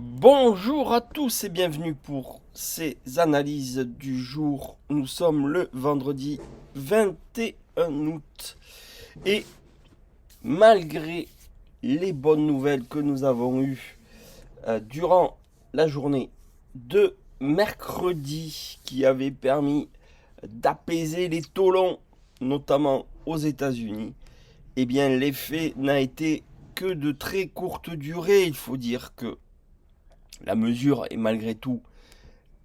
Bonjour à tous et bienvenue pour ces analyses du jour. Nous sommes le vendredi 21 août et malgré les bonnes nouvelles que nous avons eues durant la journée de mercredi qui avait permis d'apaiser les taux longs, notamment aux États-Unis, eh bien l'effet n'a été que de très courte durée. Il faut dire que la mesure est malgré tout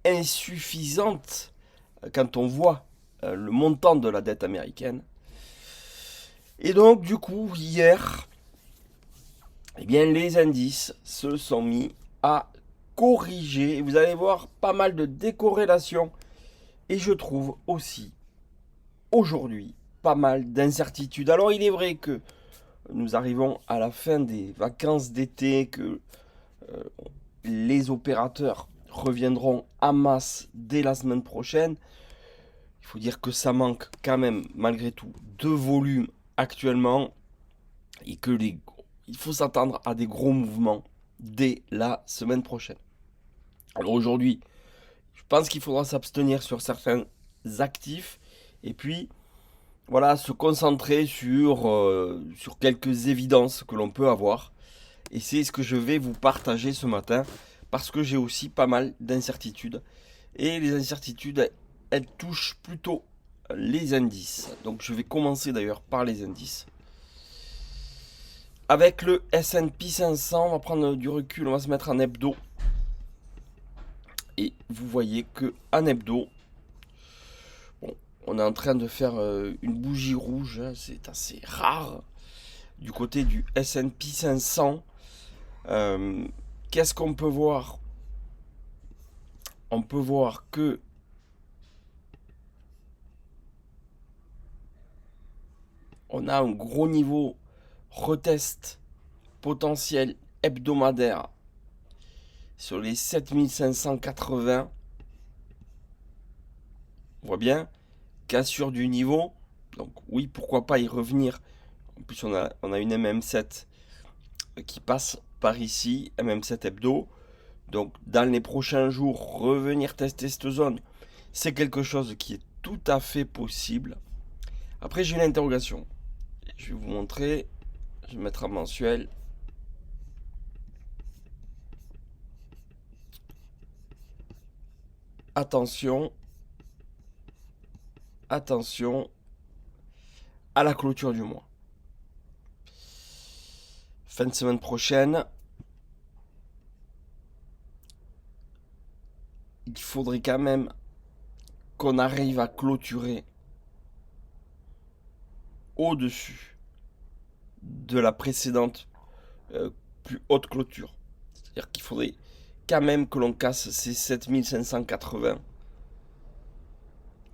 insuffisante quand on voit le montant de la dette américaine. Et donc, du coup, hier, eh bien, les indices se sont mis à corriger. Et vous allez voir pas mal de décorrélations. Et je trouve aussi, aujourd'hui, pas mal d'incertitudes. Alors, il est vrai que nous arrivons à la fin des vacances d'été, que les opérateurs reviendront en masse dès la semaine prochaine. Il faut dire que ça manque quand même, malgré tout, de volume actuellement et que il faut s'attendre à des gros mouvements dès la semaine prochaine. Alors aujourd'hui, je pense qu'il faudra s'abstenir sur certains actifs et puis voilà, se concentrer sur quelques évidences que l'on peut avoir. Et c'est ce que je vais vous partager ce matin parce que j'ai aussi pas mal d'incertitudes. Et les incertitudes, elles touchent plutôt les indices. Donc je vais commencer d'ailleurs par les indices. Avec le S&P 500, on va prendre du recul, on va se mettre en hebdo. Et vous voyez que en hebdo, bon, on est en train de faire une bougie rouge, hein, c'est assez rare. Du côté du S&P 500, qu'est-ce qu'on peut voir? On peut voir que on a un gros niveau retest potentiel hebdomadaire sur les 7580. On voit bien, cassure du niveau. Donc oui, pourquoi pas y revenir. En plus, on a une MM7 qui passe par ici, MM7 hebdo. Donc dans les prochains jours, revenir tester cette zone, c'est quelque chose qui est tout à fait possible. Après, j'ai une interrogation. Je vais vous montrer. Je vais mettre en mensuel. Attention, attention à la clôture du mois. Fin de semaine prochaine, il faudrait quand même qu'on arrive à clôturer au-dessus de la précédente plus haute clôture. C'est-à-dire qu'il faudrait quand même que l'on casse ces 7580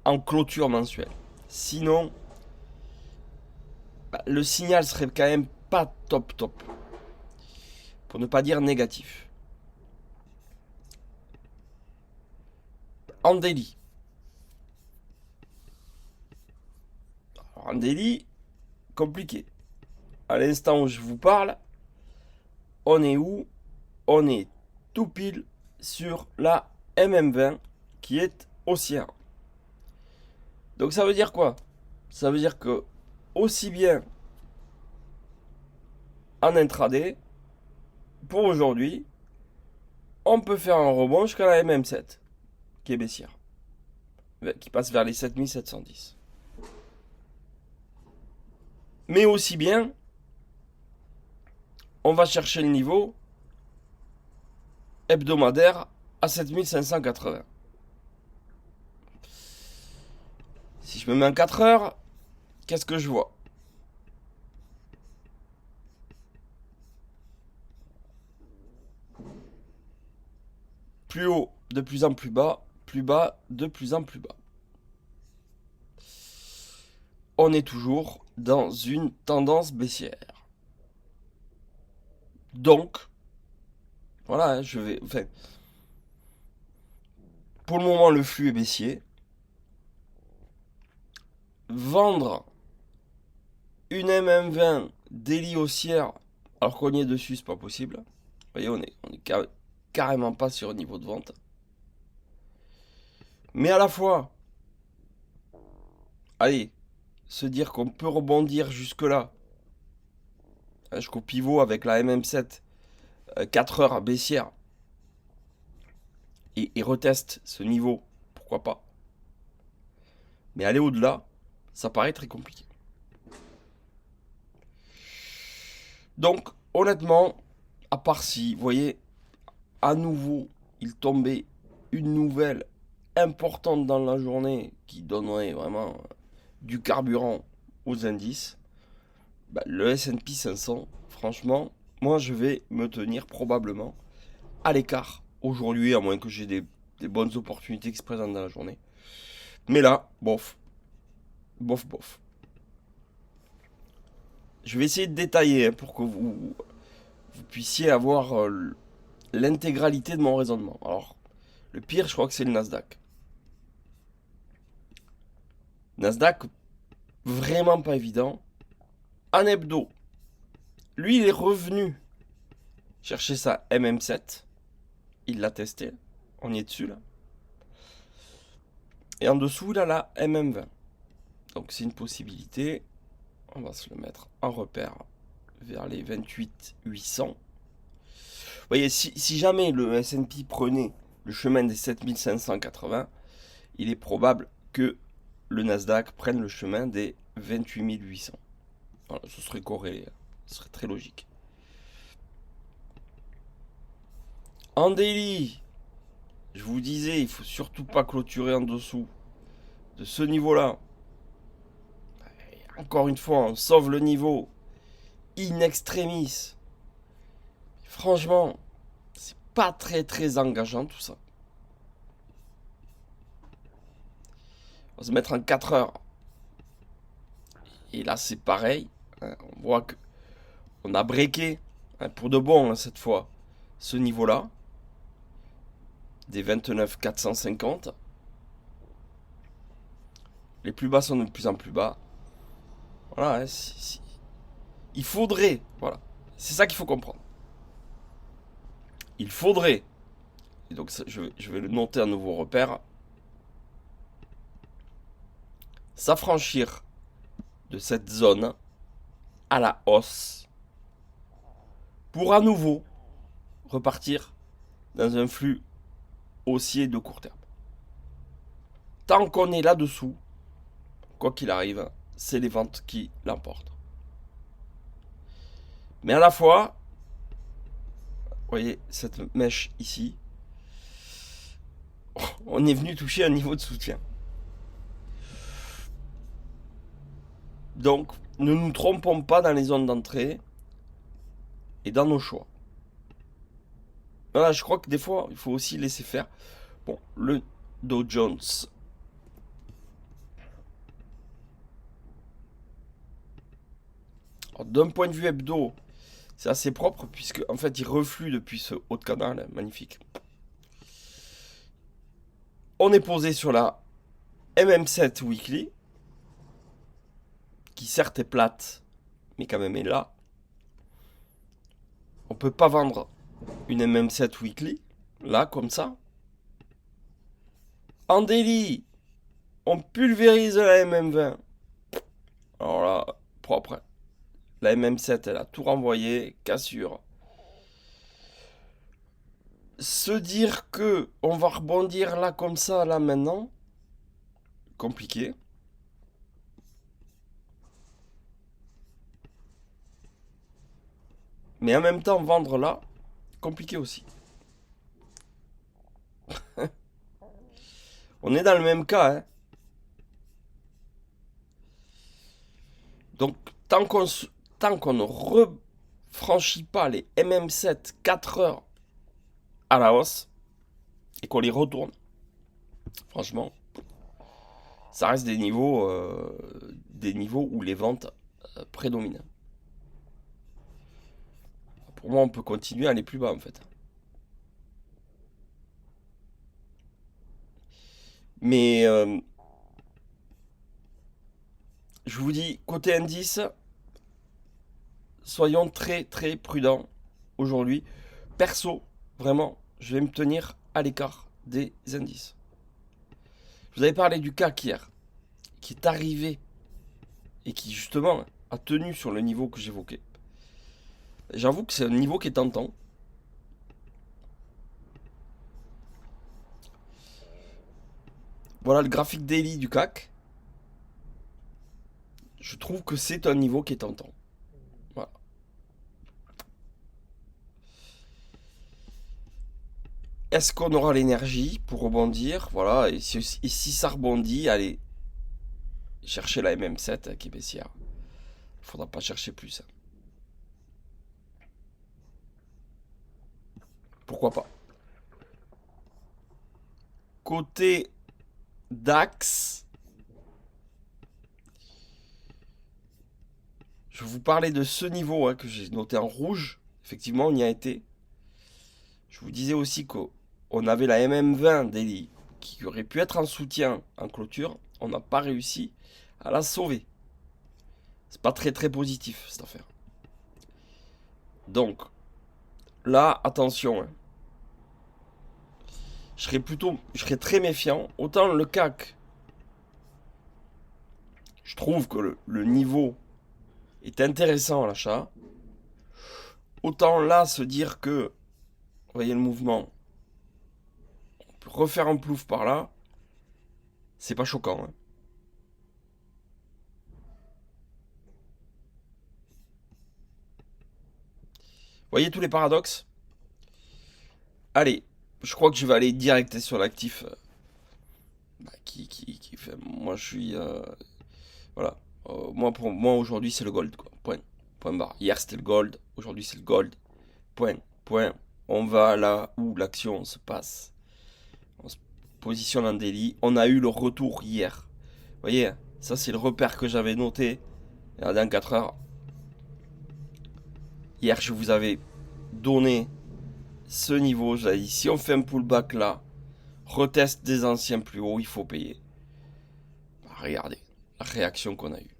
en clôture mensuelle. Sinon, le signal serait quand même pas top top. Pour ne pas dire négatif. En daily. Alors, en daily, compliqué. À l'instant où je vous parle, on est où? On est tout pile sur la MM20 qui est haussière. Donc ça veut dire quoi? Ça veut dire que aussi bien en intraday, pour aujourd'hui, on peut faire un rebond jusqu'à la MM7 qui est baissière, qui passe vers les 7710. Mais aussi bien, on va chercher le niveau hebdomadaire à 7580. Si je me mets en 4 heures, qu'est-ce que je vois? Plus haut, de plus en plus bas, de plus en plus bas. On est toujours dans une tendance baissière. Donc, voilà, je vais. Enfin, pour le moment, le flux est baissier. Vendre une MM20 daily haussière alors qu'on y est dessus, c'est pas possible. Vous voyez, on est carrément pas sur le niveau de vente. Mais à la fois, allez, se dire qu'on peut rebondir jusque-là, jusqu'au pivot avec la MM7, 4 heures baissière, et reteste ce niveau, pourquoi pas. Mais aller au-delà, ça paraît très compliqué. Donc, honnêtement, à part si, vous voyez, à nouveau, il tombait une nouvelle importante dans la journée qui donnerait vraiment du carburant aux indices, bah, le S&P 500, franchement, moi je vais me tenir probablement à l'écart aujourd'hui, à moins que j'ai des bonnes opportunités qui se présentent dans la journée. Mais là, bof. Bof, bof. Je vais essayer de détailler pour que vous puissiez avoir l'intégralité de mon raisonnement. Alors, le pire, je crois que c'est le Nasdaq. Nasdaq, vraiment pas évident. En hebdo, lui, il est revenu chercher sa MM7. Il l'a testé. On y est dessus, là. Et en dessous, il a la MM20. Donc, c'est une possibilité. On va se le mettre en repère vers les 28 800. Vous voyez, si jamais le S&P prenait le chemin des 7580, il est probable que le Nasdaq prenne le chemin des 28 800. Voilà, ce serait corrélé, ce serait très logique. En daily, je vous disais, il faut surtout pas clôturer en dessous de ce niveau-là. Encore une fois, on sauve le niveau in extremis. Franchement, c'est pas très engageant tout ça. On va se mettre en 4 heures. Et là, c'est pareil. On voit que on a breaké pour de bon cette fois ce niveau-là des 29 450. Les plus bas sont de plus en plus bas. Voilà, il faudrait, voilà, c'est ça qu'il faut comprendre. Il faudrait, et donc ça, je vais le noter un nouveau repère, s'affranchir de cette zone à la hausse pour à nouveau repartir dans un flux haussier de court terme. Tant qu'on est là-dessous, quoi qu'il arrive, c'est les ventes qui l'emportent. Mais à la fois, vous voyez cette mèche ici, on est venu toucher un niveau de soutien. Donc, ne nous trompons pas dans les zones d'entrée et dans nos choix. Voilà, je crois que des fois, il faut aussi laisser faire. Bon, le Dow Jones. D'un point de vue hebdo, c'est assez propre puisque en fait il reflue depuis ce haut de canal, magnifique. On est posé sur la MM7 Weekly, qui certes est plate, mais quand même est là. On peut pas vendre une MM7 Weekly, là comme ça. En daily, on pulvérise la MM20. Alors là, propre. La MM7, elle a tout renvoyé, cassure. Se dire que on va rebondir là comme ça, là maintenant, compliqué. Mais en même temps, vendre là, compliqué aussi. On est dans le même cas, hein. Donc, tant qu'on ne refranchit pas les MM7 4 heures à la hausse et qu'on les retourne, franchement, ça reste des niveaux où les ventes prédominent. Pour moi, on peut continuer à aller plus bas en fait. Mais je vous dis, côté indice, soyons très prudents aujourd'hui. Perso, vraiment, je vais me tenir à l'écart des indices. Je vous avais parlé du CAC hier, qui est arrivé et qui justement a tenu sur le niveau que j'évoquais. J'avoue que c'est un niveau qui est tentant. Voilà le graphique daily du CAC. Je trouve que c'est un niveau qui est tentant. Voilà. Est-ce qu'on aura l'énergie pour rebondir? Voilà. Et si ça rebondit, allez, chercher la MM7 qui est baissière. Il faudra pas chercher plus. Pourquoi pas? Côté DAX, je vous parlais de ce niveau que j'ai noté en rouge. Effectivement, on y a été. Je vous disais aussi qu'on avait la MM20 daily qui aurait pu être en soutien en clôture. On n'a pas réussi à la sauver. C'est pas très très positif cette affaire. Donc, là, attention. Je serais très méfiant. Autant le CAC, je trouve que le niveau est intéressant à l'achat. Autant là, se dire que, vous voyez le mouvement, on peut refaire un plouf par là, c'est pas choquant. Voyez tous les paradoxes? Allez, je crois que je vais aller direct sur l'actif qui fait. Moi, je suis. Voilà. Pour moi, aujourd'hui, c'est le gold, quoi. Point. Point barre. Hier, c'était le gold. Aujourd'hui, c'est le gold. Point. Point. On va là où l'action se passe. On se positionne en daily. On a eu le retour hier. Vous voyez, ça, c'est le repère que j'avais noté. Regardez en 4 heures. Hier, je vous avais donné ce niveau. J'avais dit, si on fait un pullback là, reteste des anciens plus hauts, il faut payer. Regardez la réaction qu'on a eue.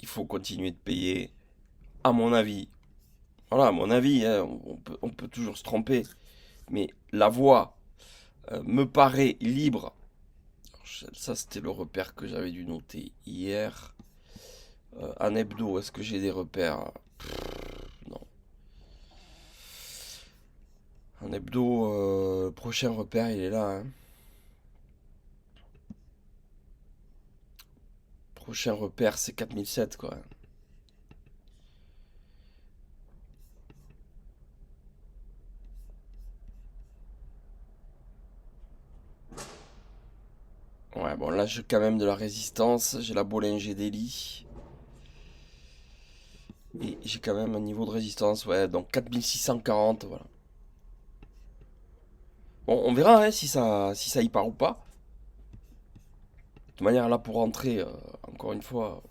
Il faut continuer de payer, à mon avis. Voilà, à mon avis, on peut toujours se tromper. Mais la voie me paraît libre. Alors, ça, c'était le repère que j'avais dû noter hier. En hebdo, est-ce que j'ai des repères? Non. En hebdo, prochain repère, il est là. Prochain repère, c'est 4007, quoi. Ouais, bon, là, j'ai quand même de la résistance. J'ai la Bollinger Daily. Et j'ai quand même un niveau de résistance, ouais, donc 4640, voilà. Bon, on verra si ça y part ou pas. De toute manière, là, pour rentrer, encore une fois,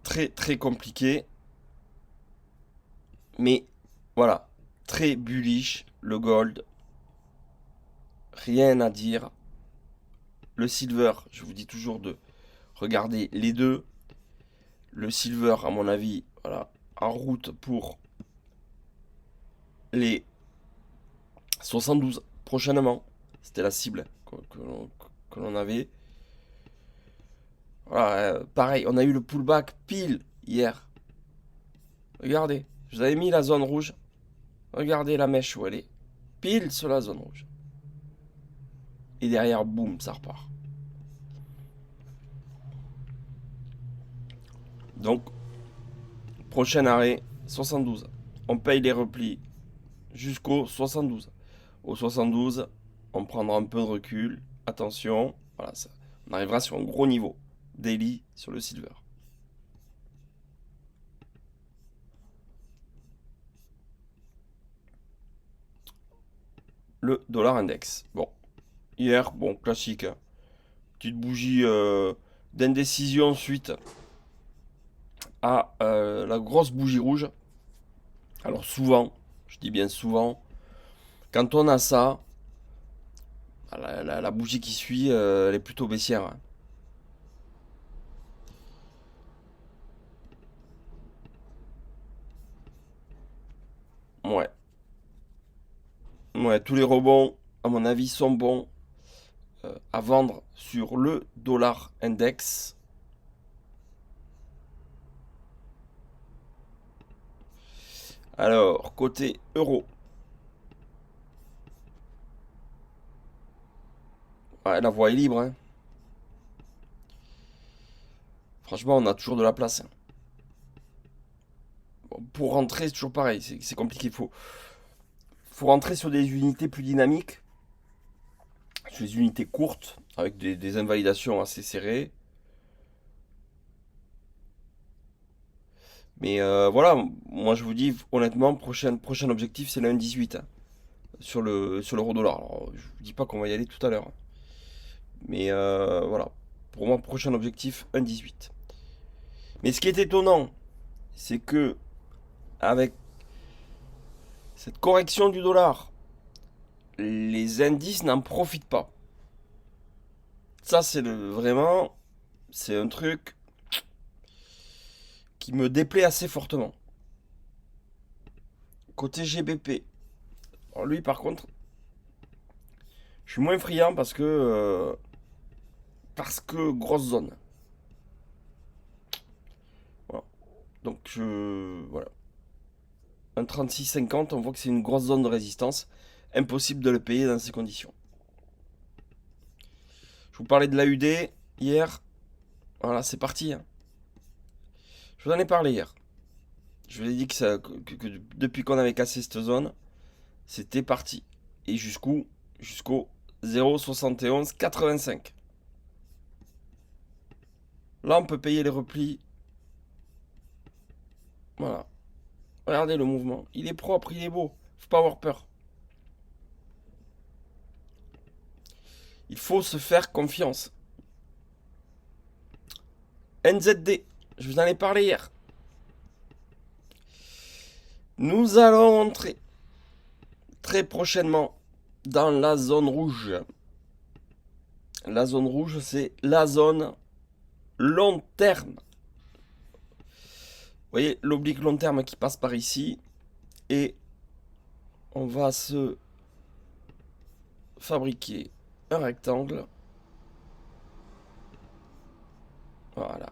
très très compliqué. Mais voilà, très bullish, le gold. Rien à dire. Le silver, je vous dis toujours de regarder les deux. Le silver, à mon avis, voilà, en route pour les 72 prochainement. C'était la cible que l'on avait. Voilà, pareil, on a eu le pullback pile hier. Regardez, je vous avais mis la zone rouge. Regardez la mèche où elle est. Pile sur la zone rouge. Et derrière, boum, ça repart. Donc, prochain arrêt, 72. On paye les replis jusqu'au 72. Au 72, on prendra un peu de recul. Attention, voilà, ça, on arrivera sur un gros niveau. Daily sur le silver. Le dollar index. Bon, hier, bon, classique. Petite bougie d'indécision suite à la grosse bougie rouge. Alors souvent, je dis bien souvent, quand on a ça, la bougie qui suit, elle est plutôt baissière. Ouais. Ouais, tous les rebonds, à mon avis, sont bons à vendre sur le dollar index. Alors, côté euro. Ouais, la voie est libre, hein. Franchement, on a toujours de la place, hein. Bon, pour rentrer, c'est toujours pareil, c'est compliqué. Faut rentrer sur des unités plus dynamiques, sur des unités courtes, avec des invalidations assez serrées. Mais voilà, moi je vous dis honnêtement, prochain objectif c'est le 1,18 hein, sur l'euro dollar. Alors, je vous dis pas qu'on va y aller tout à l'heure. Mais voilà, pour moi, prochain objectif 1,18. Mais ce qui est étonnant, c'est que avec cette correction du dollar, les indices n'en profitent pas. Ça, vraiment, c'est un truc qui me déplaît assez fortement. Côté GBP, alors lui par contre, je suis moins friand parce que grosse zone. Voilà. Donc voilà. Un 36,50, on voit que c'est une grosse zone de résistance. Impossible de le payer dans ces conditions. Je vous parlais de l'AUD hier. Voilà, c'est parti, hein. Je vous en ai parlé hier. Je vous ai dit que depuis qu'on avait cassé cette zone, c'était parti. Et jusqu'au 0,7185. Là, on peut payer les replis. Voilà. Regardez le mouvement. Il est propre, il est beau. Faut pas avoir peur. Il faut se faire confiance. NZD. Je vous en ai parlé hier. Nous allons entrer très prochainement dans la zone rouge. La zone rouge, c'est la zone long terme. Vous voyez l'oblique long terme qui passe par ici. Et on va se fabriquer un rectangle. Voilà.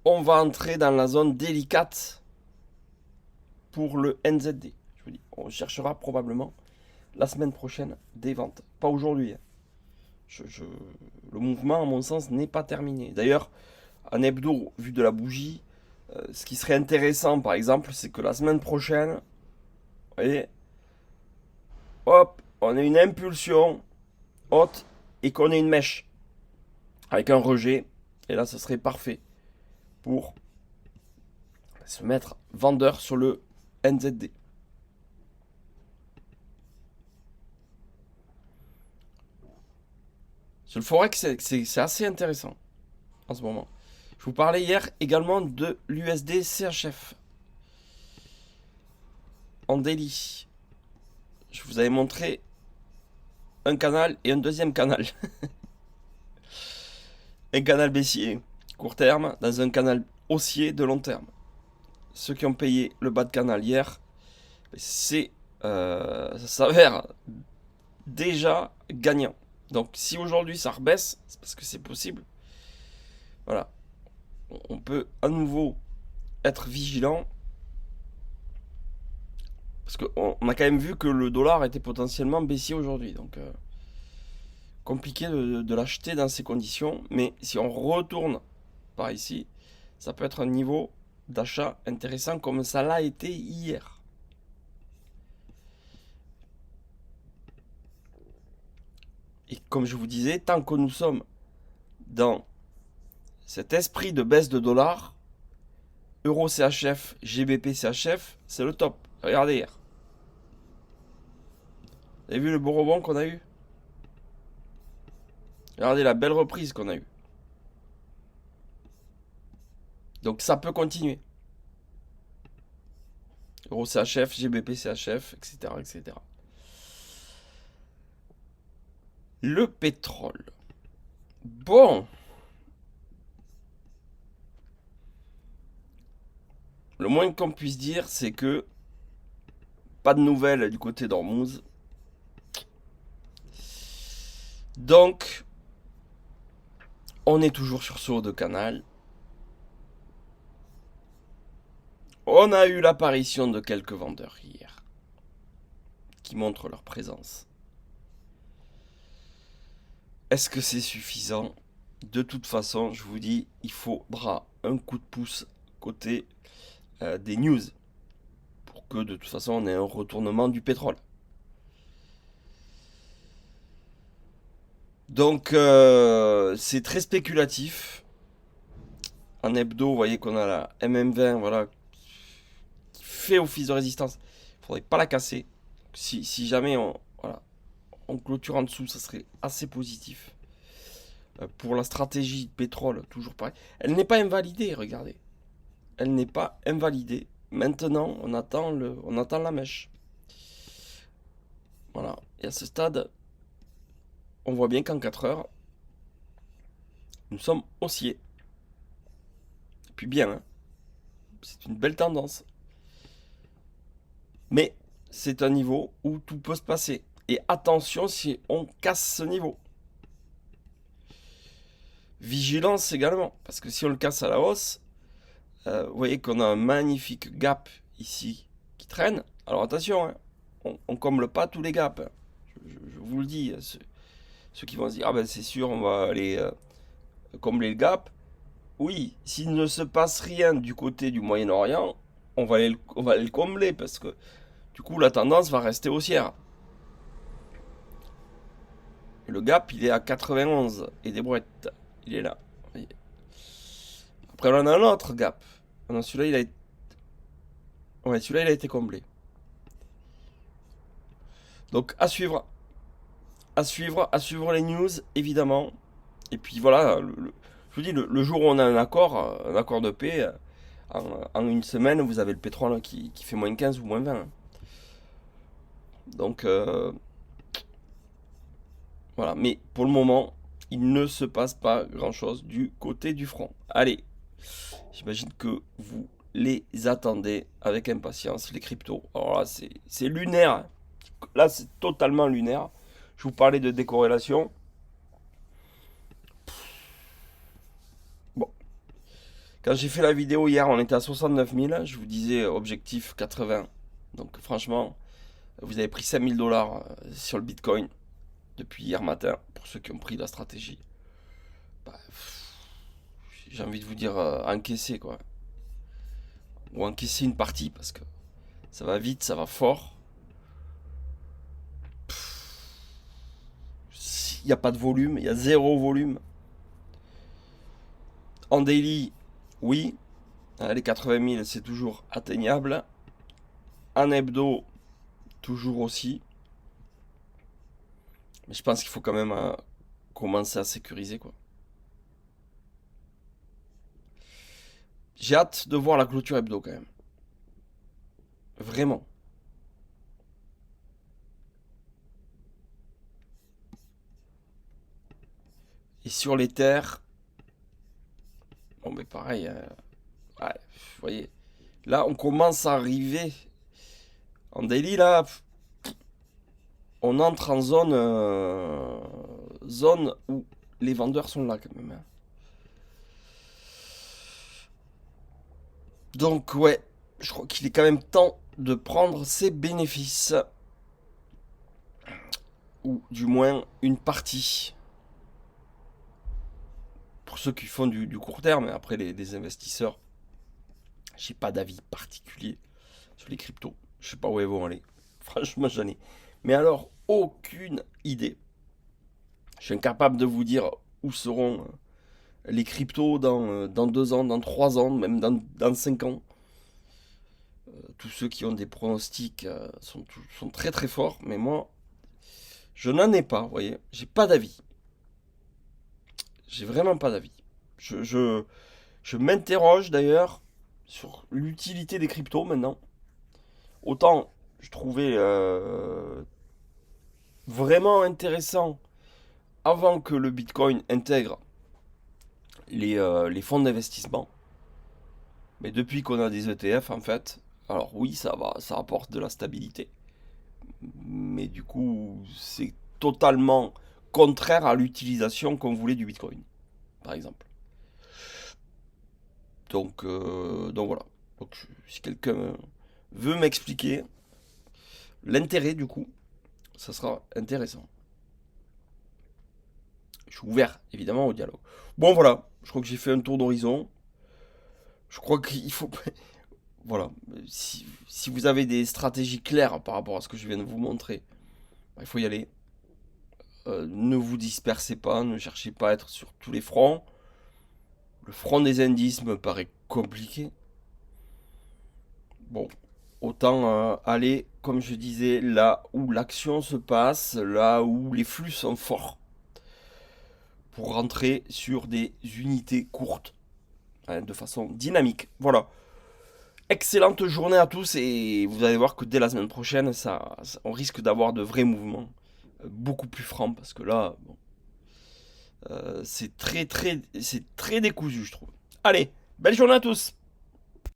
On va entrer dans la zone délicate pour le NZD. Je vous dis, on cherchera probablement la semaine prochaine des ventes. Pas aujourd'hui. Le mouvement, à mon sens, n'est pas terminé. D'ailleurs, en hebdo, vu de la bougie, ce qui serait intéressant, par exemple, c'est que la semaine prochaine, vous voyez, hop, on a une impulsion haute et qu'on ait une mèche avec un rejet. Et là, ce serait parfait pour se mettre vendeur sur le NZD. Sur le Forex, c'est assez intéressant en ce moment. Je vous parlais hier également de l'USD CHF en daily. Je vous avais montré un canal et un deuxième canal. Un canal baissier court terme dans un canal haussier de long terme. Ceux qui ont payé le bas de canal hier, ça s'avère déjà gagnant. Donc si aujourd'hui ça rebaisse, c'est parce que c'est possible. Voilà. On peut à nouveau être vigilant. Parce qu'on a quand même vu que le dollar était potentiellement baissier aujourd'hui. Donc compliqué de l'acheter dans ces conditions. Mais si on retourne par ici, ça peut être un niveau d'achat intéressant comme ça l'a été hier. Et comme je vous disais, tant que nous sommes dans cet esprit de baisse de dollar, Euro CHF, GBP CHF, c'est le top. Regardez hier. Vous avez vu le beau rebond qu'on a eu? Regardez la belle reprise qu'on a eue. Donc ça peut continuer. Euro CHF, GBP CHF, etc., etc. Le pétrole. Bon, le moins qu'on puisse dire, c'est que pas de nouvelles du côté d'Ormuz. Donc, on est toujours sur ce haut de canal. On a eu l'apparition de quelques vendeurs hier qui montrent leur présence. Est-ce que c'est suffisant? De toute façon, je vous dis, il faudra un coup de pouce côté des news pour que de toute façon on ait un retournement du pétrole. Donc c'est très spéculatif. En hebdo, vous voyez qu'on a la MM20, voilà, qui fait office de résistance. Il ne faudrait pas la casser. Si jamais voilà, on clôture en dessous, ça serait assez positif. Pour la stratégie de pétrole, toujours pareil. Elle n'est pas invalidée, regardez. Elle n'est pas invalidée. Maintenant, on attend la mèche. Voilà. Et à ce stade, on voit bien qu'en 4 heures, nous sommes haussiers. Et puis bien, hein. C'est une belle tendance. Mais c'est un niveau où tout peut se passer. Et attention si on casse ce niveau. Vigilance également, parce que si on le casse à la hausse, vous voyez qu'on a un magnifique gap ici qui traîne. Alors attention, hein, on comble pas tous les gaps. Hein. Je vous le dis, ceux qui vont se dire, ah ben c'est sûr, on va aller combler le gap. Oui, s'il ne se passe rien du côté du Moyen-Orient, on va aller le combler, parce que du coup la tendance va rester haussière. Le gap, il est à 91 et des brouettes. Il est là. Après, on en a un autre gap. Non, celui-là, il a été... Ouais, celui-là, il a été comblé. Donc, à suivre. À suivre les news, évidemment. Et puis, voilà, je vous dis, le jour où on a un accord de paix, en une semaine, vous avez le pétrole qui fait moins 15 ou moins 20. Donc, voilà. Mais pour le moment, il ne se passe pas grand-chose du côté du front. Allez, j'imagine que vous les attendez avec impatience, les cryptos. Alors là, c'est lunaire. Là, c'est totalement lunaire. Je vous parlais de décorrélation. Bon, quand j'ai fait la vidéo hier, on était à 69 000. Je vous disais objectif 80. Donc franchement, vous avez pris 5 000 dollars sur le Bitcoin depuis hier matin, pour ceux qui ont pris la stratégie. Bah, j'ai envie de vous dire encaisser quoi. Ou encaisser une partie parce que ça va vite, ça va fort. Il n'y a pas de volume, il y a zéro volume. En daily, oui, les 80 000 c'est toujours atteignable. En hebdo, toujours aussi. Mais je pense qu'il faut quand même commencer à sécuriser quoi. J'ai hâte de voir la clôture hebdo quand même. Vraiment. Et sur les terres, bon mais pareil, ouais, vous voyez, là on commence à arriver en daily là, on entre en zone où les vendeurs sont là quand même. Hein. Donc ouais, je crois qu'il est quand même temps de prendre ses bénéfices. Ou du moins une partie. Pour ceux qui font du court terme, après les investisseurs, j'ai pas d'avis particulier sur les cryptos. Je sais pas où elles vont aller. Franchement, j'en ai. Mais alors, aucune idée. Je suis incapable de vous dire où seront les cryptos dans 2 ans, dans 3 ans, même dans 5 ans. Tous ceux qui ont des pronostics sont très très forts, mais moi, je n'en ai pas, vous voyez. J'ai pas d'avis. J'ai vraiment pas d'avis. Je m'interroge d'ailleurs sur l'utilité des cryptos maintenant. Autant je trouvais vraiment intéressant avant que le Bitcoin intègre les fonds d'investissement. Mais depuis qu'on a des ETF, en fait, alors oui, ça apporte de la stabilité. Mais du coup, c'est totalement contraire à l'utilisation qu'on voulait du Bitcoin, par exemple. Donc voilà. Donc, si quelqu'un veut m'expliquer l'intérêt, du coup, ça sera intéressant. Je suis ouvert, évidemment, au dialogue. Bon, voilà. Je crois que j'ai fait un tour d'horizon. Je crois qu'il faut... Voilà. Si vous avez des stratégies claires par rapport à ce que je viens de vous montrer, il faut y aller. Ne vous dispersez pas, ne cherchez pas à être sur tous les fronts. Le front des indices me paraît compliqué. Bon, autant aller, comme je disais, là où l'action se passe, là où les flux sont forts, pour rentrer sur des unités courtes, hein, de façon dynamique. Voilà. Excellente journée à tous et vous allez voir que dès la semaine prochaine, on risque d'avoir de vrais mouvements, beaucoup plus francs, parce que là, bon, c'est très décousu, je trouve. Allez, belle journée à tous!